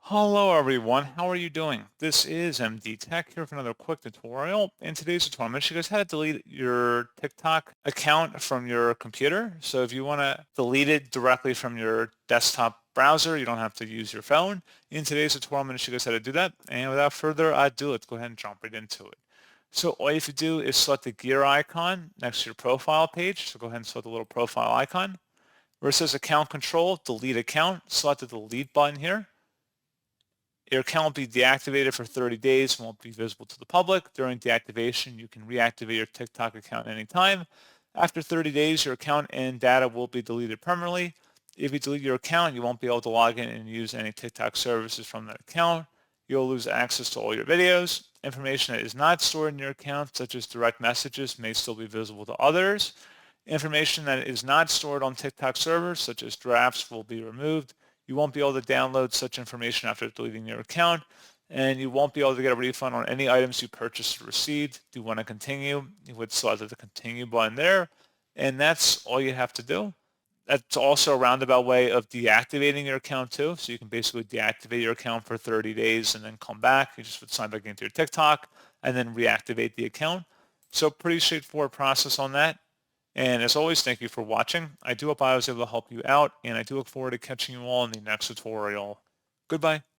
Hello everyone, how are you doing? This is MD Tech here for another quick tutorial. In today's tutorial, I'm going to show you guys how to delete your TikTok account from your computer. So if you want to delete it directly from your desktop browser, you don't have to use your phone. In today's tutorial, I'm going to show you guys how to do that. And without further ado, let's go ahead and jump right into it. So all you have to do is select the gear icon next to your profile page. So go ahead and select the little profile icon. Where it says account control, delete account, select the delete button here. Your account will be deactivated for 30 days and won't be visible to the public. During deactivation, you can reactivate your TikTok account anytime. After 30 days, your account and data will be deleted permanently. If you delete your account, you won't be able to log in and use any TikTok services from that account. You'll lose access to all your videos. Information that is not stored in your account, such as direct messages, may still be visible to others. Information that is not stored on TikTok servers, such as drafts, will be removed. You won't be able to download such information after deleting your account, and you won't be able to get a refund on any items you purchased or received. Do you want to continue? You would select the continue button there, and that's all you have to do. That's also a roundabout way of deactivating your account too. So you can basically deactivate your account for 30 days and then come back. You just would sign back into your TikTok and then reactivate the account. So pretty straightforward process on that. And as always, thank you for watching. I do hope I was able to help you out, and I do look forward to catching you all in the next tutorial. Goodbye.